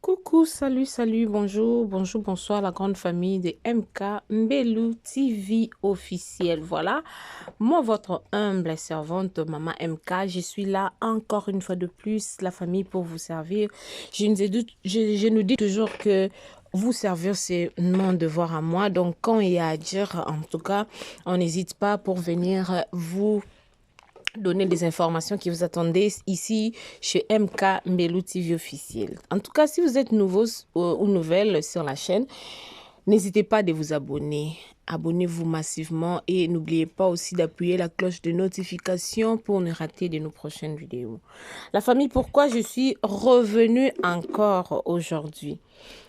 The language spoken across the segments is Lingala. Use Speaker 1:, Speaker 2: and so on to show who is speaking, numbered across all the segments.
Speaker 1: Coucou, salut, salut, bonjour, bonjour, bonsoir la grande famille de MK Mbelou TV officiel. Voilà, moi votre humble servante Maman MK, je suis là encore une fois de plus, la famille pour vous servir. Je nous dis toujours que vous servir, c'est mon devoir à moi. Donc quand il y a à dire, en tout cas, on n'hésite pas pour venir vous donner des informations qui vous attendez ici chez MK Mbelou TV officiel. En tout cas, si vous êtes nouveau ou nouvelle sur la chaîne, n'hésitez pas de vous abonner. Abonnez-vous massivement et n'oubliez pas aussi d'appuyer la cloche de notification pour ne rater de nos prochaines vidéos. La famille, pourquoi je suis revenue encore aujourd'hui?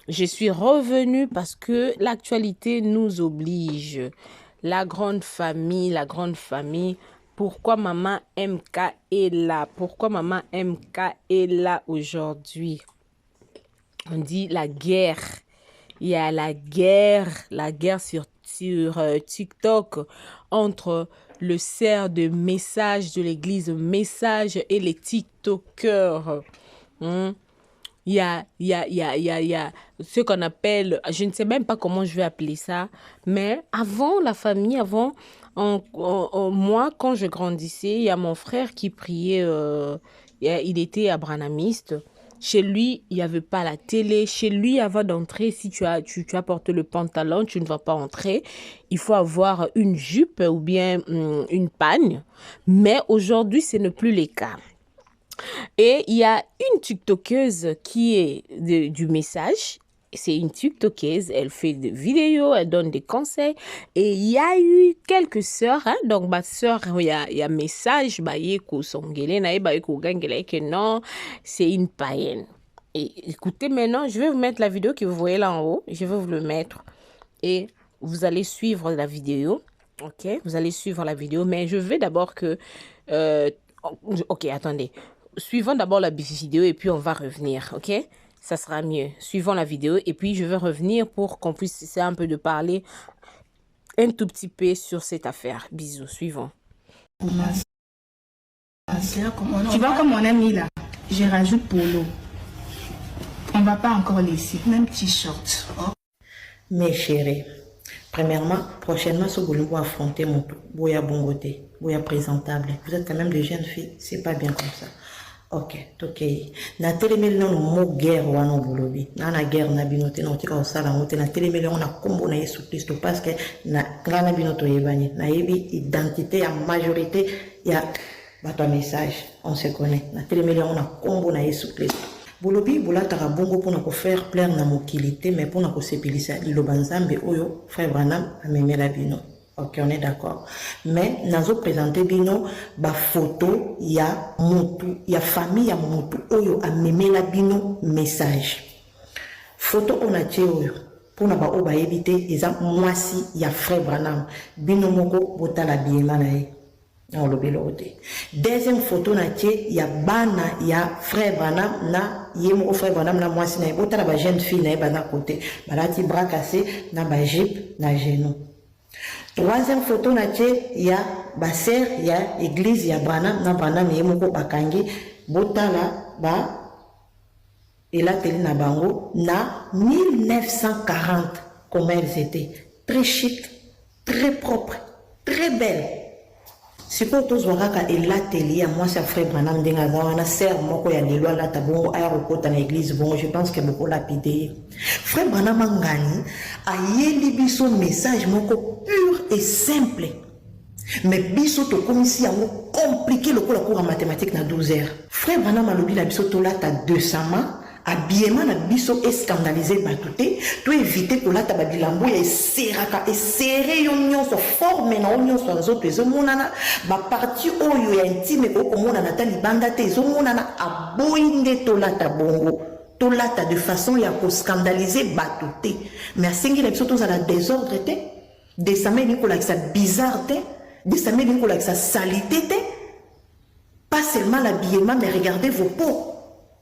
Speaker 1: Je suis revenue parce que l'actualité nous oblige. La grande famille. Pourquoi Maman MK est là? Pourquoi Maman MK est là aujourd'hui? On dit la guerre. Il y a la guerre sur TikTok entre le cerf de messages de l'église Message et les TikTokers. Il y a ce qu'on appelle, je ne sais même pas comment je vais appeler ça, mais avant la famille, moi, quand je grandissais, il y a mon frère qui priait, il était abranamiste. Chez lui, il n'y avait pas la télé. Chez lui, avant d'entrer, si tu as porté le pantalon, tu ne vas pas entrer. Il faut avoir une jupe ou bien une pagne. Mais aujourd'hui, ce n'est plus le cas. Et il y a une TikTokeuse qui est du message. C'est une TikTokeuse, elle fait des vidéos, elle donne des conseils. Et il y a eu quelques sœurs, hein? Donc ma sœur, il y a message, non, c'est une païenne. Et écoutez maintenant, je vais vous mettre la vidéo que vous voyez là en haut. Je vais vous le mettre. Et vous allez suivre la vidéo. Ok, vous allez suivre la vidéo. Mais je veux d'abord que... ok, attendez. Suivons d'abord la vidéo et puis on va revenir, ok? Ça sera mieux. Suivons la vidéo et puis je vais revenir pour qu'on puisse essayer un peu de parler un tout petit peu sur cette affaire. Bisous, suivons.
Speaker 2: Tu vois comme on a mis là, je rajoute polo. On va pas encore laisser, même t-shirt. Oh.
Speaker 3: Mes chéris, premièrement, prochainement, si vous voulez affronter mon boya bongoté, boya présentable, vous êtes quand même des jeunes filles, c'est pas bien comme ça. Ok, ok. Na télémélé non mo guerre wana bolobi. Na guerre na binote na otika osala ngote na télémélé on a combo na Yesu Christ parce que na grana binoto yebani na yebi identité ya majorité ya bato message on se connaît. Na télémélé on a combo na Yesu Christ. Bolobi bolataka bongo pona ko faire plaire na mokilité mais pona ko sepelisa liloba nzambe oyo frère Branham amemela bino. Ok, on est d'accord. Mais, nazo présenter bino, ba photo, ya mutu, ya famille, ya mutu, oyo, a memela bino message. Photo, on a tché oyo. Pour na ba oba éviter, exemple, moi si, ya frère Branham. Bino moko, bota la biema na ye. On le belote. Deuxième photo, na tché, ya bana, ya frère Branham, na, ye moko frère Branham, na moi si, na ye. Bota la ba jeune fille, na ye, ba na côté. Balati bras cassé, na ba jip, na genou. Troisième photo na tché ya baser ya église ya Branham na Branham yemoko bakangi botala ba elateli na bango na 1940 comment elles étaient très chic, très propre, très belle. Si pour tous waraka elateli ya moi c'est frère Branham denga wana sœur moko ya lelo la tabongo aya kokota na église bongo je pense que beaucoup lapidé. Frère Branham ngani a yeli biso message moko pur et simple. Mais biso to komisi yango compliqué le cours en mathématiques na 12 heures. Frère Branham alobi la biso to lata 200 habillement na biso est scandalisé batouté to éviter ko lata babilambo ya seraka et serré yo nyonso forme na nyonso nzoto ezomonana ba partie oyo ya intime ko komona na tali banda te ezomonana aboinde to lata bongo to lata de façon ya ko scandaliser batouté mais asengi la biso to za la désordre te désamé ni ko la ça bizarre te désamé ni ko la ça salité te pas seulement l'habillement mais regardez vos peaux.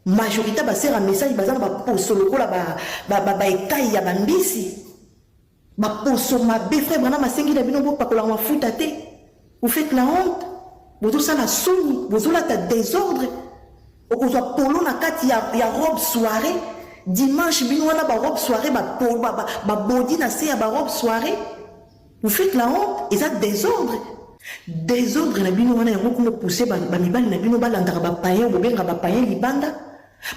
Speaker 3: Majorité baser un message bazan ba poso lokola ba ekai ya bambisi ba poso ma be frère bana masengi na bino bo pakola ma futa te vous faites la honte vous tout ça la soni vous la ta désordre okozwa polo na kati ya robe soirée Dimanche, bino wana ba robe soirée, ba body na se ya ba robe soirée. Vous faites la honte et ça désordre. Désordre na bino wana yango kuma pousser ba mibali na bino ba landaka ba payen ou benga ba payen libanda.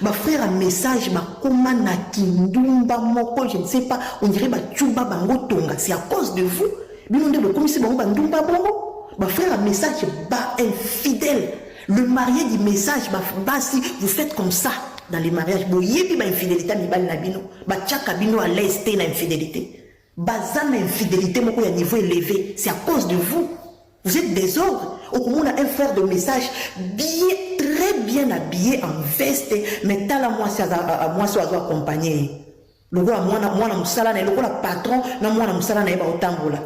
Speaker 3: Ba frère un message ba koma na kindumba moko je ne sais pas on dirait ba tchuba bango tonga c'est à cause de vous. Bino nde comme si bango ba ndumba bongo. Ba frère un message ba infidèle. Le marié du message ba si vous faites comme ça dans les mariages bo yebi ba infidélité mibali na bino ba tchaka bino à l'est na infidélité. Bazan infidélité moko ya niveau élevé, c'est à cause de vous. Vous êtes désordre. Au moment on a un frère de message bien, très bien habillé en veste, mais t'as la moi soit accompagné. Le roi moi na musala na le roi patron na moi na musala na ba otambola.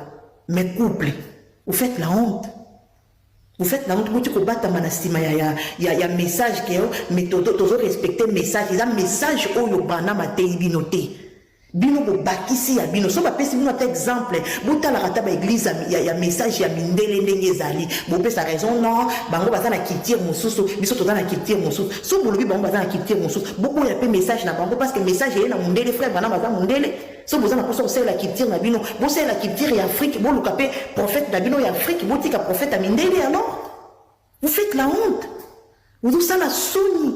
Speaker 3: Mais couple, vous faites la honte. Vous faites la honte, vous dites que bata manastima ya message que mais toujours respecter message, il y a message oyo bana matei binoté. Bino bo bakisi ya bino so ba pesi bino ta exemple buta la rata ba église ya message ya mindele ndenge ezali bo pesa raison non bango baza na culture mosusu biso toza na culture mosusu so bolobi bango baza na culture mosusu boko ya pe message na bango parce que message est na mundele frère bana baza mundele so boza na poso c'est la culture na bino bo c'est la culture ya Afrique bo luka pe prophète na bino ya Afrique bo tika prophète à mindele alors vous faites la honte vous ça la soni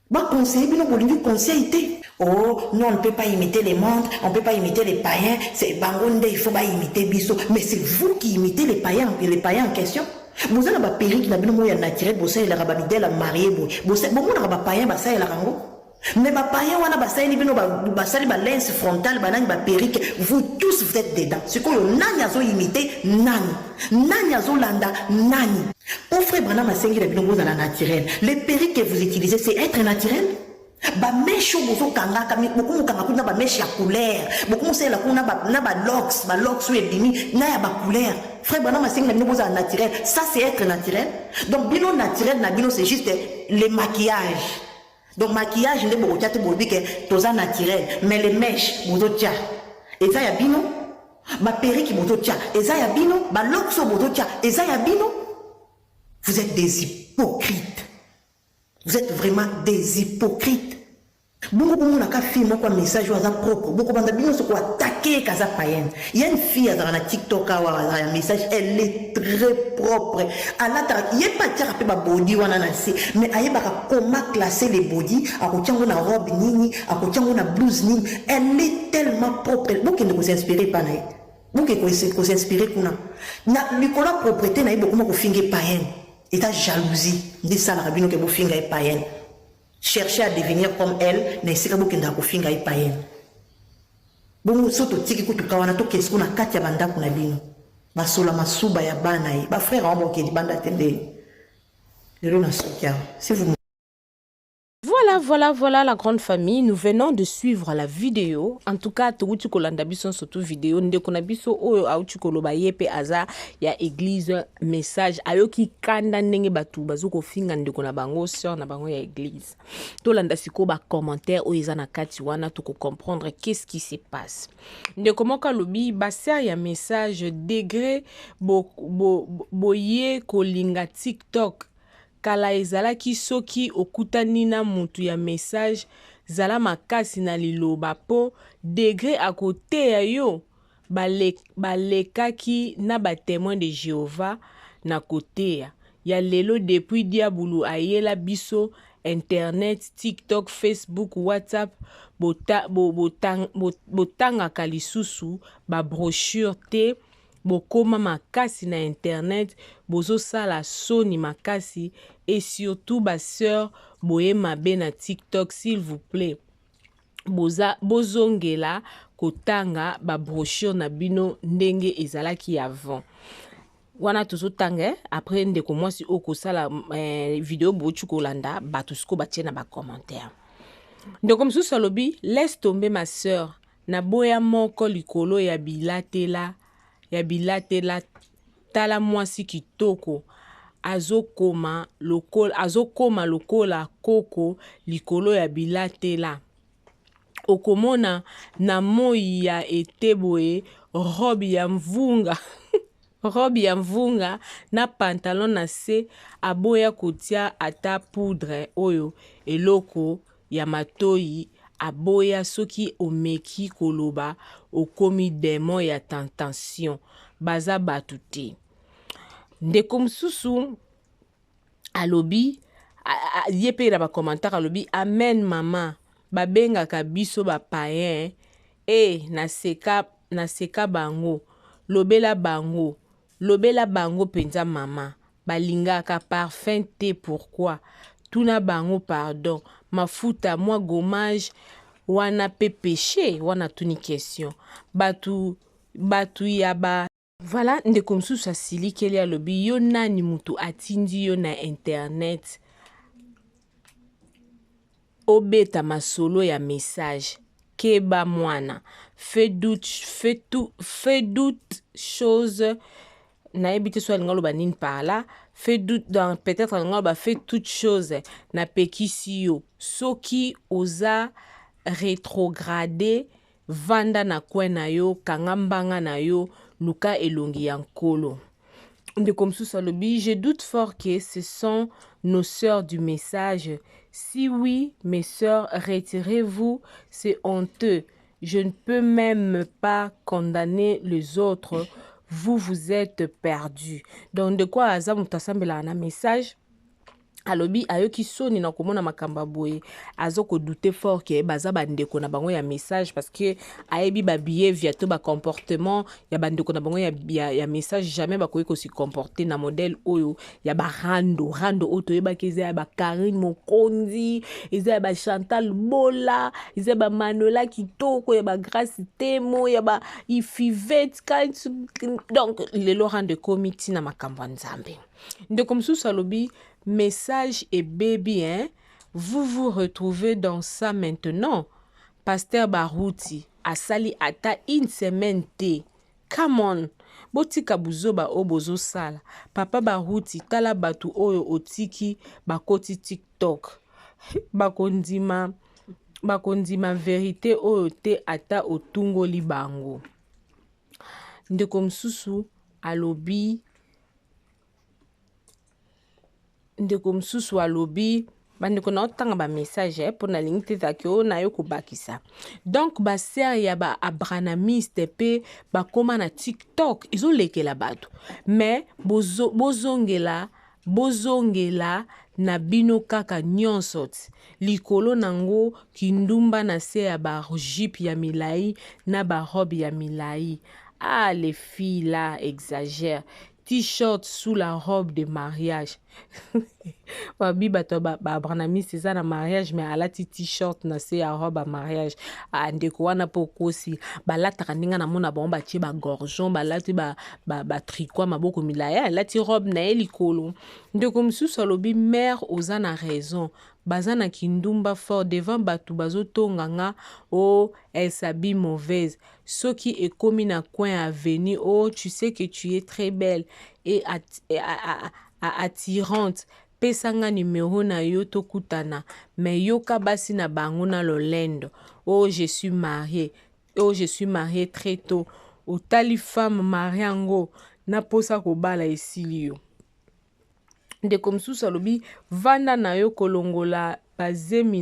Speaker 3: ba conseiller bino bolingi conseiller. Oh, non, on ne peut pas imiter les montres, on ne peut pas imiter les païens, c'est Bangonde, il faut pas imiter Bisso. Mais c'est vous qui imitez les païens en question. Vous avez un perruque, vous avez un naturel, vous avez un bidel à marier, vous avez un païen, vous avez un rango. Mais les païens, vous avez un lens frontal, vous avez un perruque, vous tous vous êtes dedans. Ce qu'on a imité, nani. Nani landa, nani. Au frère Branham a sengi vous avez un naturel. Les perruques que vous utilisez, c'est être naturel. Ba mèche bozo kanga kami beaucoup mukanga kuna ba mèche ya couleur beaucoup musela kuna ba locks ou ebimi na ya ba couleur frère bana masengi na bino boza naturel ça c'est être naturel donc bino naturel na bino c'est juste le maquillage donc maquillage ndé boko tiate bobi ke toza naturel mais les mèches bozo tia eza ya bino ba perruque bozo tia eza ya bino ba locks bozo tia eza ya bino vous êtes des hypocrites. Vous êtes vraiment des hypocrites. Beaucoup de gens ont un message propre. Beaucoup de gens ont attaqué Kaza Payen. Il y a une fille dans TikTok qui a un message, elle est très propre. Il n'y a pas de body, mais il y a comment classer les body, à côté de la robe, à côté de la blouse. Elle est tellement propre. Beaucoup ne vous inspirez pas. Beaucoup ne vous inspirez pas. Nicolas propreté n'a beaucoup de finir Payen. Et ta jalousie, dit ça la rabino que vous finga est païenne. Cherchez à devenir comme elle, mais c'est que vous n'avez pas finga est païenne. Bon, surtout tiki kutu kawana to qu'est-ce qu'on a katia banda kuna bino. Basola masuba ya bana ba frère en boké di banda tende. Le na sokia. Si vous
Speaker 1: Voilà la grande famille. Nous venons de suivre la vidéo. En tout cas, tu kolanda biso surtout vidéo. Nde kona biso oyo auti koloba yepe aza ya église message ayo ki kanda ndenge batu bazuko finga nde kona bango sœur na bango ya église. To landa siko ba commentaire oyo eza na kati wana to ko comprendre qu'est-ce qui se passe. Nde komoka lobi ba sœur ya message degré boye kolinga TikTok. Kala ezalaki soki okutani na mutu ya message zala makasi na liloba po degré à côté ya yo balekaki na ba témoin de Jéhovah na côté ya lelo depuis diabulu ayela biso internet TikTok Facebook WhatsApp botanga kalisusu ba brochure te bokoma makasi na internet bozo sala soni makasi et surtout ba sœur boye mabe na TikTok s'il vous plaît bozongela kotanga ba brochure na bino ndenge ezalaki avant wana tozotanga après ndeko mwasi okosala vidéo bochu kolanda batusko batie na ba commentaire ndeko msusu alobi laisse tomber ma sœur na boya moko likolo ya bilatela tala mwasi kitoko azokoma lokola koko likolo ya bilatela okomona na moi ya eteboe robe ya mvunga robe ya mvunga na pantalon na se aboya kotia ata poudre oyo eloko ya matoi aboya soki omeki koloba okomi démon ya tentation baza batu te. Ndeko mosusu alobi ye pe na ba commentaire alobi amen mama babengaka biso ba païen naseka bango lobela bango penza mama balingaka parfum te pourquoi tuna bango pardon mafuta moi gommage wana pe péché wana tuni question batu ya ba voilà ndeko mosusu asilikeli alobi yo nani mutu atindi yo na internet obeta masolo ya message keba mwana fais doute chose nayebi te so alinga loba nini par là fais doute dans peut-être alinga loba fait toute chose na pekisi yo soki oza rétrogradé vanda na kwe na yo kanga mbanga na yo luka elongi ya nkolo. Ndeko mosusu alobi je doute fort que ce sont nos sœurs du message. Si oui, mes sœurs, retirez-vous, c'est honteux. Je ne peux même pas condamner les autres. Vous êtes perdus. Donc, de quoi Azam Tasambela a un message? Alobi ayoki soni na komona makamba boye azoko douter fort ke baza bandeko na bango ya message parce que ayebi ba behavior to ba comportement ya bandeko na bango ya message jamais ba koyi ko se comporter na modèle oyo ya ba rando oto yeba keze ya ba Karine Mokonzi eza ba Chantal Bola eza ba Manola Kitoko ya ba Grace Temo ya ba Ifivette donc le Laurent de comité na makamba nzambe ndeko mosusu alobi message et baby, hein? Vous vous retrouvez dans ça maintenant. Pasteur Barouti, asali ata une semaine te. Come on. Botika buzoba obozo sala. Papa Barouti, tala batu oyo otiki bakoti TikTok. Bakondima vérité oyo te ata otungo libango. Ndeko mosusu alobi ndeko mosusu alobi bandeko na otanga ba message pour na ligne te takio na yo kobakisa donc ba sœur ya ba abranamiste pe ba koma na TikTok izolekela bato mais bozongela na bino kaka nyonso likolo nango kindumba na se ya ba jupe ya milai na ba robe ya milai. Ah, les filles là exagèrent. T-shirt sous la robe de mariage. Wabi bato ba branami c'est ça na mariage mais alati t-shirt na se ya robe à mariage. Ndeko wana pokosi balata kaninga na mona bomba tie ba gorgeon balati ba tricot maboko milaya alati robe na elikolo. Ndeko msusu alobi mère ozana raison. Bazana kindumba fort devant batu bazotonga nga elle s'habille mauvaise. Soki ekomi na coin avenue tu sais que tu es très belle et attirante. Pesanga numéro na yo tokutana mais yoka basi na bango na lolendo. Je suis mariée très tôt. Otali femme mariango na posa kobala esili yo. Ndeko mosusu alobi vanda na yo kolongola bazemi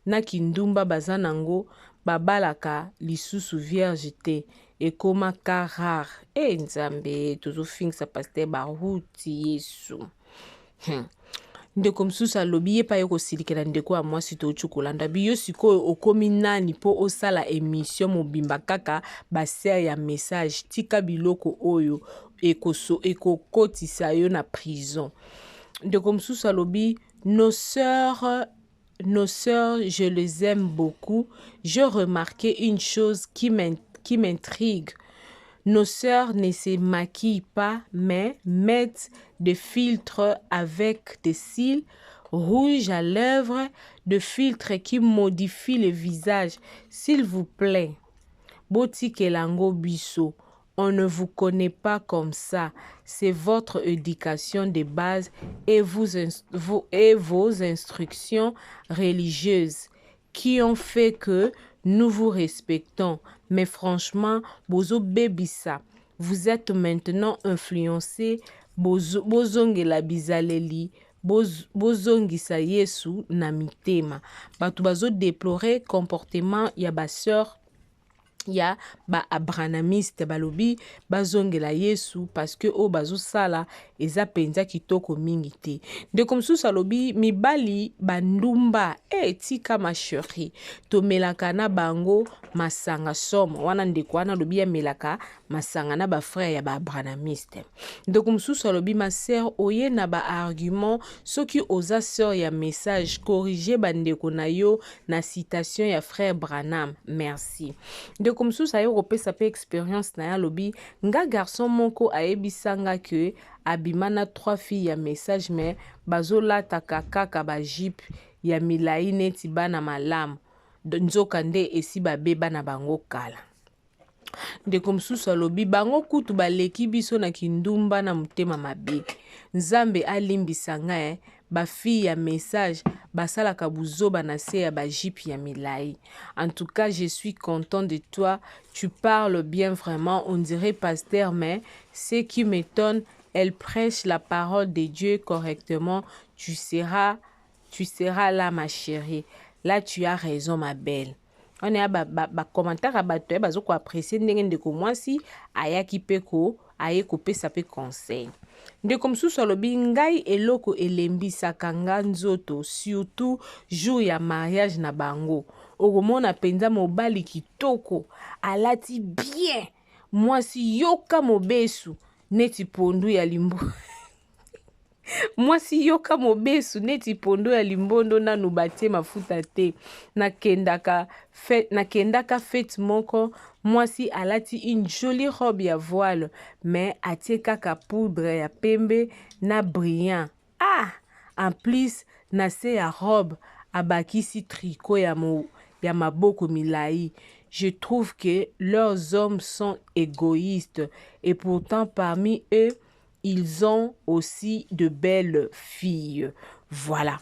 Speaker 1: na kindumba bazanango babalaka lisusu vierge te ekoma ka rare nzambe tozofingisa Pasteur Barouti Yesu. Ndeko mosusu alobi ye pa yo kosilikela ndeko ya mwasi tochukolanda biyo sikoyo okomi nani po osala émission mobimba kaka basere ya message tika biloko oyo ekokotisa yo na prison. Ndeko mosusu alobi nos sœurs, je les aime beaucoup. Je remarquais une chose qui m'intrigue. Nos sœurs ne se maquillent pas, mais mettent des filtres avec des cils, rouge à lèvres, des filtres qui modifient le visage. S'il vous plaît, Boti Kelango Bisso, on ne vous connaît pas comme ça. C'est votre éducation de base et vos instructions religieuses qui ont fait que nous vous respectons. Mais franchement, Bozo Bebisa, vous êtes maintenant influencé. Bozonge la bizaleli, bozongisa Yesu na mitema. Batu bazo déplorer comportement ya ba sœur ya ba abranamiste balobi bazongela Yesu parce que o bazo sala eza penza kitoko mingi te. De comme ça lobi mibali bandumba tika ma chérie to melaka na bango masanga somo wana ndeko wana lobi ya melaka masanga na ba frère ya ba abranamiste. De comme ça lobi ma sœur oye na ba argument soki oza sœur ya message corriger bandeko na yo na citation ya frère Branham. Merci. De comme ça yo kopesa pe expérience na ya lobi nga garçon moko ayebisanga que abimana 3 filles ya message mais bazolata kaka ba jeep ya milai neti bana malamu nzoka nde esi babeba na bango kala. De comme ça lobi bango kutu baleki biso na kindumba na mutema mabe. Nzambe alimbisanga ba fille ya message basalaka buzoba na se ya ba jeep ya milai. En tout cas, je suis content de toi. Tu parles bien vraiment, on dirait pasteur, mais ce qui m'étonne, elle prêche la parole de Dieu correctement. Tu seras là, ma chérie. Là, tu as raison, ma belle. On est à commentaire à bateau, bazo ko apprécier ndenge ndeko mwasi ayaki peko aye ko pesa pe conseil. De comme ça lobi ngai eloko elembisaka nga nzoto surtout jour ya mariage na bango. Okomona penza mobali kitoko alati bien mwasi yoka mobesu neti pondu ya limbo. Mwasi yoka mobesu neti pondo ya limbondo nanu batie mafuta te. Nakendaka fête moko mwasi alati une jolie robe ya voile mais atie kaka poudre ya pembe na brillant. En plus na se ya robe abakisi tricot ya maboko milai. Je trouve que leurs hommes sont égoïstes et pourtant parmi eux ils ont aussi de belles filles. Voilà.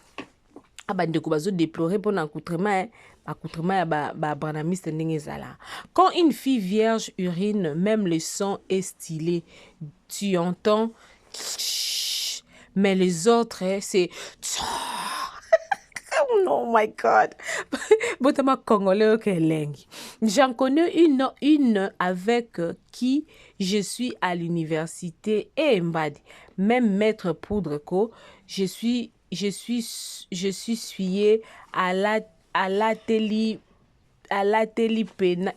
Speaker 1: Bandeko bazo déplorer pour l'accoutrement ya ba branamiste ndenge zala. Quand une fille vierge urine, même le son est stylé. Tu entends mais les autres c'est oh my God. Botama congolais que lengi. J'en connais une avec qui je suis à l'université et mbadi. Même maître poudre ko, je suis suiée à la telipena,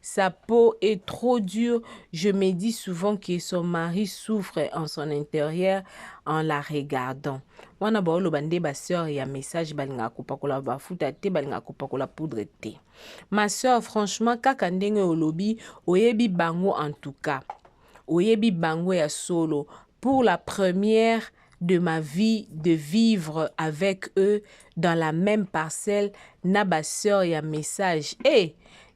Speaker 1: sa peau est trop dure. Je me dis souvent que son mari souffre en son intérieur en la regardant. Wana ba olo bande ba sœur ya message balinga kopakola ba futa te balinga kopakola poudre te. Ma sœur franchement kaka ndenge olobi oyebi bango en tout cas. Oyebi bango ya solo pour la première de ma vie de vivre avec eux dans la même parcelle na ba sœur ya message.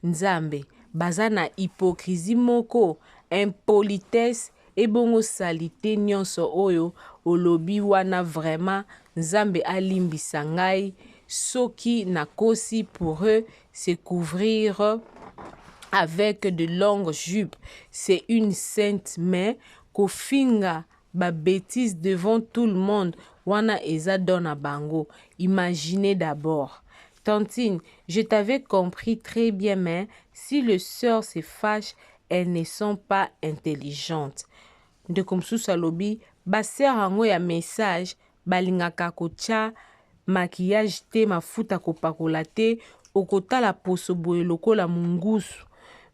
Speaker 1: Nzambe bazana hypocrisie moko, impolitesse et bongo salite nyonso oyo olobi wana vraiment Nzambe alimbisa ngai soki nakosi pour eux se couvrir avec de longues jupes. C'est une sainte mais kofinga ba bêtise devant tout le monde wana eza dona bango. Imaginez d'abord. Tantine, je t'avais compris très bien, mais si les sœurs se fâchent, elles ne sont pas intelligentes. De comme ça lobi, ba sœur ango ya message, balingaka kocha maquillage te mafuta kopakola te, okotala poso boye lokola mungusu.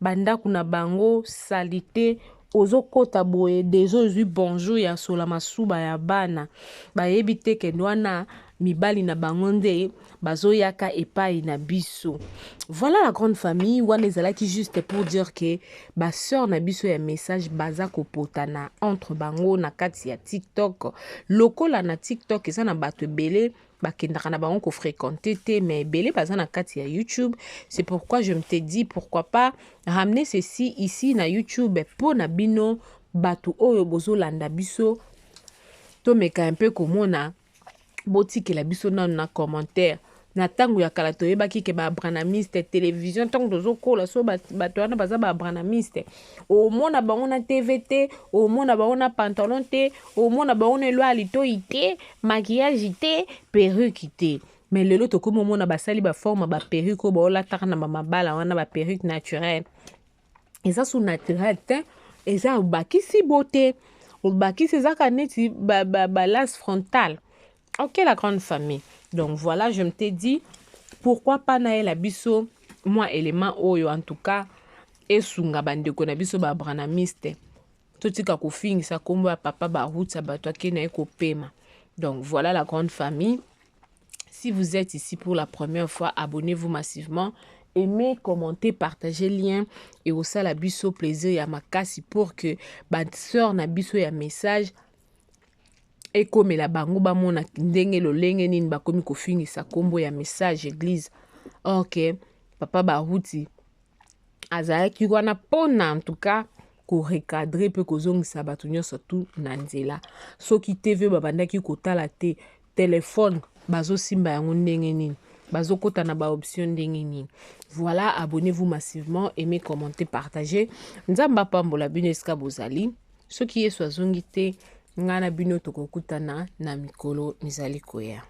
Speaker 1: Banda kuna bango salite ozo kota boye dezo zui bonjour ya sola masuba ya bana. Bayebi te kendwana mibali na bango nde bazo yaka epai na biso. Voilà la grande famille wana ezalaki juste pour dire que ba sœur na biso ya message baza kopotana entre bango na kati ya TikTok. Lokola na TikTok eza na bato ebele bakendaka na bango ko fréquenter te mais ebele baza na kati ya YouTube. C'est pourquoi je me t'ai dit pourquoi pas ramener ceci ici na YouTube pour na bino bato oyo bozo landa biso to meka un peu komona botiki la biso na commentaire na tango ya kala toyebaki ke baabranamiste télévision ntango tozokola so bato wana baza baabranamiste omona bango na tv te omona bango na pantalon te omona bango na elwa ya litoi te maquillage te perruque te mais lelo tokomi omona basali baforme baperruque oyo baolataka na bamabala wana baperruque naturelle eza su naturel te eza obakisi bote obakisi ezaka neti balance frontale. Ok, la grande famille. Donc voilà, je me t'ai dit, pourquoi pas naela biso, moi élément oyo en tout cas, et sunga bandeko na biso ba branamiste. Totika ko fingisa kombo ya papa ba route bato akena eko pema. Donc voilà la grande famille. Si vous êtes ici pour la première fois, abonnez-vous massivement. Aimez, commentez, partagez le lien et au la biso plaisir ya makasi pour que ba sœur na biso ya message et comme la bango ba mona ndenge lolenge nini bakomi kofingisa kombo ya message église. OK, papa Baruti azalaki wana pona en tout cas ko recadrer pe kozongisa bato nyonso tout na nzela. Soki TV babandaki kotala te téléphone bazo simba yango ndenge nini. Bazo kota na ba option ndenge nini. Voilà, abonnez-vous massivement, aimez, commentez, partagez. Nzamba pambola bino eska bozali. Soki yeso azongi te ngana bino tokokutana na mikolo mizali koya.